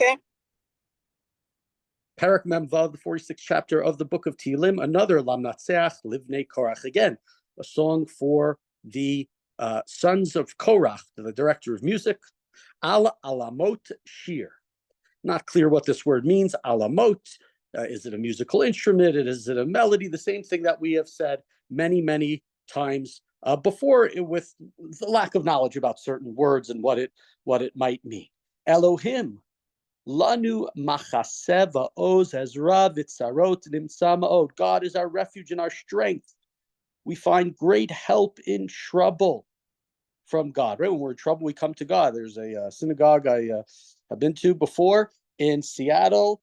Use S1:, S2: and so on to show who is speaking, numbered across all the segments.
S1: Okay.
S2: Parak Mem Vav, the 46th chapter of the book of Tehillim, another Lamnatseach Livnei Korach. Again, a song for the sons of Korach, the director of music. Al Alamot Shir. Not clear what this word means. Alamot. Is it a musical instrument? Is it a melody? The same thing that we have said many, many times before, with the lack of knowledge about certain words and what it might mean. Elohim. Lanu machaseva oz ezra vitzarot nimsamaod. God is our refuge and our strength. We find great help in trouble from God. Right when we're in trouble, we come to God. There's a synagogue I have been to before in Seattle,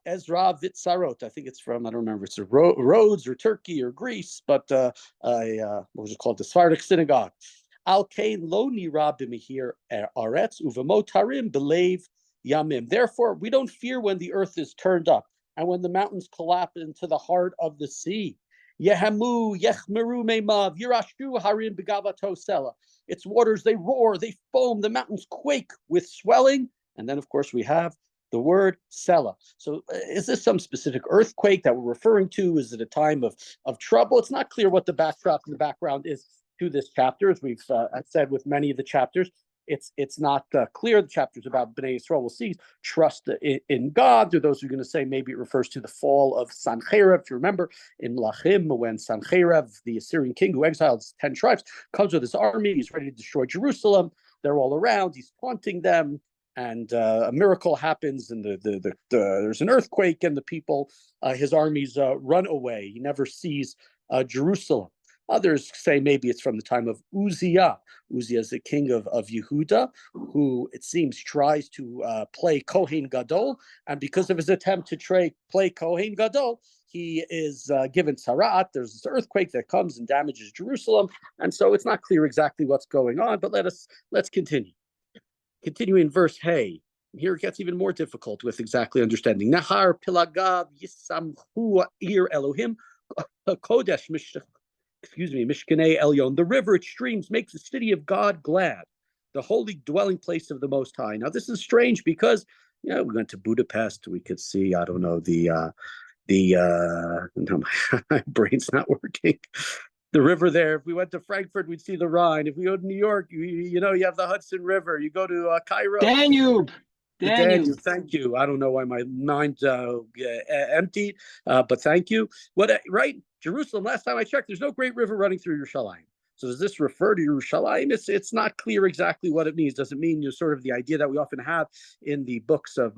S2: Ezra Vitzarot. I think it's from, I don't remember, it's Rhodes or Turkey or Greece, but what was it called? The Sephardic synagogue. Al kain lo nira b'mihir aretz uvamot harim belev Yamim. Therefore, we don't fear when the earth is turned up and when the mountains collapse into the heart of the sea. Yehamu yechmeru meimav yirashu harim begavato sela. Its waters, they roar, they foam, the mountains quake with swelling. And then, of course, we have the word sela. So is this some specific earthquake that we're referring to? Is it a time of trouble? It's not clear what the backdrop and the background is to this chapter, as we've said with many of the chapters. It's not clear. The chapters about Bnei Yisrael, we'll see, trust in God. There are those who are going to say maybe it refers to the fall of Sancheirav. If you remember in Lachim, when Sancheirav, the Assyrian king who exiled 10 tribes, comes with his army, he's ready to destroy Jerusalem. They're all around. He's taunting them, and a miracle happens, and there's an earthquake, and the people, his armies run away. He never sees Jerusalem. Others say maybe it's from the time of Uzziah. Uzziah is the king of Yehuda, who it seems tries to play Kohen Gadol, and because of his attempt to play Kohen Gadol, he is given Sarat. There's this earthquake that comes and damages Jerusalem, and so it's not clear exactly what's going on. But let's continue. Continuing verse Hey. Here it gets even more difficult with exactly understanding. Nahar pilagav yisamhu ir Elohim kodesh Mishkanei Elyon. The river, its streams, makes the city of God glad, the holy dwelling place of the Most High. Now, this is strange because, we went to Budapest. We could see, I don't know, no, my brain's not working. The river there. If we went to Frankfurt, we'd see the Rhine. If we go to New York, you have the Hudson River. You go to Cairo.
S1: Danube.
S2: Thank you. I don't know why my mind's emptied, but thank you. Right? Jerusalem, last time I checked, there's no great river running through Yerushalayim. So does this refer to Yerushalayim? It's not clear exactly what it means. Does it mean sort of the idea that we often have in the books of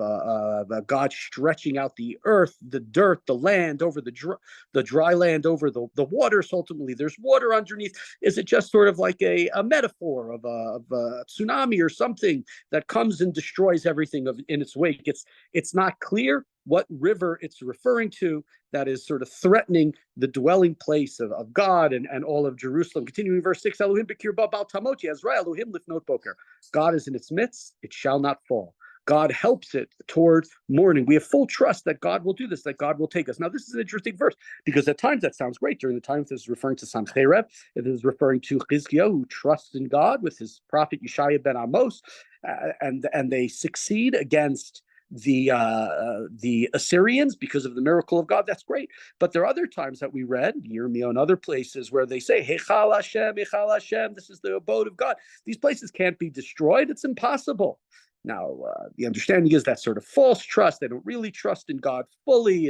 S2: God stretching out the earth, the dirt, the land over the dry land over the water? So ultimately, there's water underneath. Is it just sort of like a metaphor of a tsunami or something that comes and destroys everything in its wake? It's not clear what river it's referring to that is sort of threatening the dwelling place of God and all of Jerusalem. Continuing verse 6, Elohim b'kir ba'al tamoti Ezra Elohim lifnot boker. God is in its midst, it shall not fall. God helps it toward morning. We have full trust that God will do this, that God will take us. Now, this is an interesting verse because at times that sounds great. During the times this is referring to Sancheirav, it is referring to Chizkiyahu, who trusts in God with his prophet Yeshaya ben Amos, and they succeed against the Assyrians because of the miracle of God. That's great. But there are other times that we read, Yirmiyahu and other places, where they say, Heichal Hashem, this is the abode of God. These places can't be destroyed. It's impossible. Now, the understanding is that sort of false trust. They don't really trust in God fully.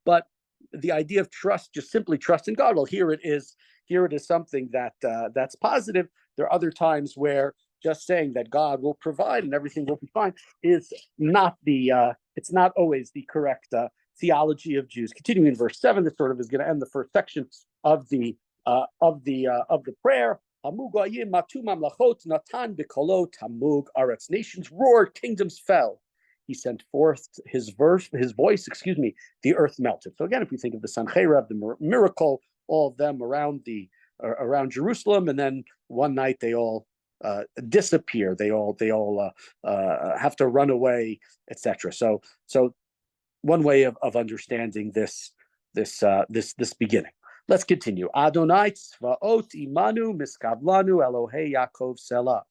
S2: But the idea of trust, just simply trust in God. Well, here it is something that's positive. There are other times where just saying that God will provide and everything will be fine is not it's not always the correct theology of Jews. Continuing in verse 7, this sort of is going to end the first section of the prayer. Nations roared, kingdoms fell. He sent forth his voice, the earth melted. So again, if we think of the Sancheirav, the miracle, all of them around Jerusalem, and then one night they all disappear. They all have to run away, etc. So one way of understanding this beginning. Let's continue. Adonai tzvaot imanu miskavlanu Elohei Yaakov Selah.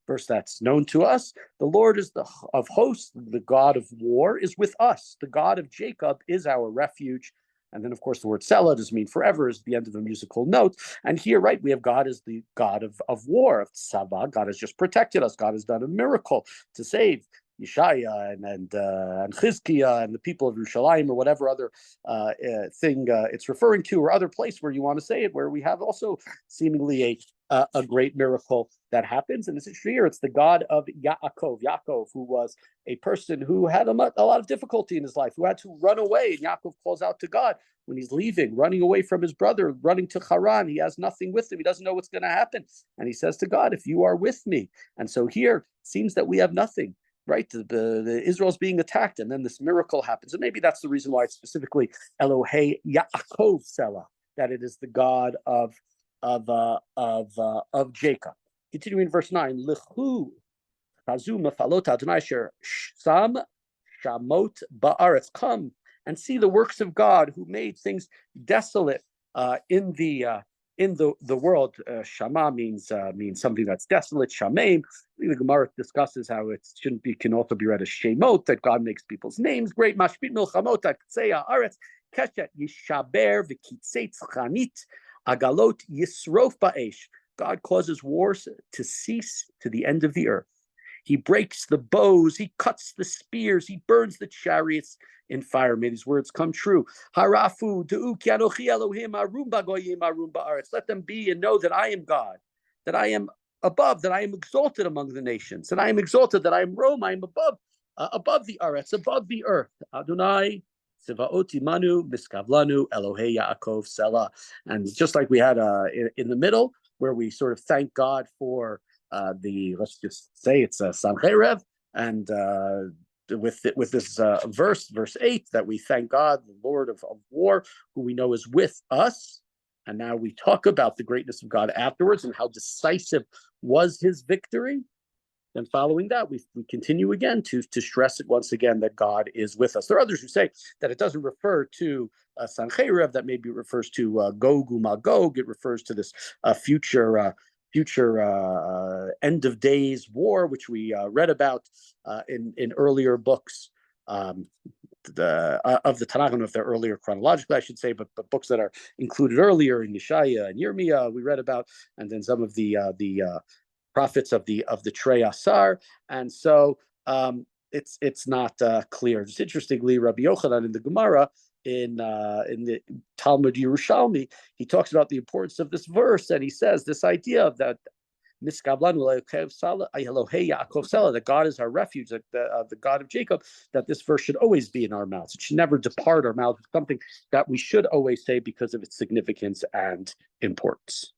S2: verse that's known to us. The Lord is of hosts, the God of war is with us. The God of Jacob is our refuge. And then, of course, the word Selah doesn't mean forever, is the end of a musical note. And here, right, we have God as the God of war, of Tzava. God has just protected us. God has done a miracle to save Yeshaya and Chizkiah and the people of Yerushalayim, or whatever other thing it's referring to, or other place where you want to say it, where we have also seemingly a great miracle that happens. And this is here, it's the God of Yaakov, who was a person who had a lot of difficulty in his life, who had to run away. And Yaakov calls out to God when he's leaving, running away from his brother, running to Haran. He has nothing with him. He doesn't know what's going to happen. And he says to God, if you are with me. And so here, it seems that we have nothing. Right, the Israel's being attacked, and then this miracle happens, and maybe that's the reason why it's specifically Elohei Yaakov Selah, that it is the God of Jacob. Continuing in verse 9, Lichu Chazu Mefalot Adonai Asher Sam Shamot Ba'aretz. Come and see the works of God, who made things desolate in the world. Shama means something that's desolate. Shamim. The Gemara discusses how it can also be read as Shemot, that God makes people's names great. Mashpit milchamot aktsei haaretz keshet yishaber v'kitzei tzchanit agalot yisrof ba'esh. God causes wars to cease to the end of the earth. He breaks the bows, he cuts the spears, he burns the chariots in fire. May these words come true. Harafu de'u ki anochi Elohim arum b'goyim arum ba'aretz. Let them be and know that I am God, that I am above, that I am exalted among the nations, that I am exalted, that I am Rome, I am above the aretz, above the earth. Adonai Tzivaot Imanu Miskavlanu Elohei Yaakov Selah. And just like we had in the middle, where we sort of thank God for let's just say it's Sancherev, and with this verse 8, that we thank God, the Lord of war, who we know is with us. And now we talk about the greatness of God afterwards and how decisive was his victory. Then following that, we continue again to stress it once again that God is with us. There are others who say that it doesn't refer to Sancherev, that maybe it refers to Gog uMagog. It refers to this future end of days war, which we read about in earlier books of the Tanakh. I don't know if they're earlier chronologically, I should say, but books that are included earlier in Yeshaya and Yirmiyah we read about, and then some of the prophets of the Trei Asar. And so it's not clear. Just interestingly, Rabbi Yochanan in the Gemara, in the Talmud Yerushalmi, he talks about the importance of this verse, and he says this idea of that that God is our refuge, that the God of Jacob, that this verse should always be in our mouths. It should never depart our mouths. It's something that we should always say because of its significance and importance.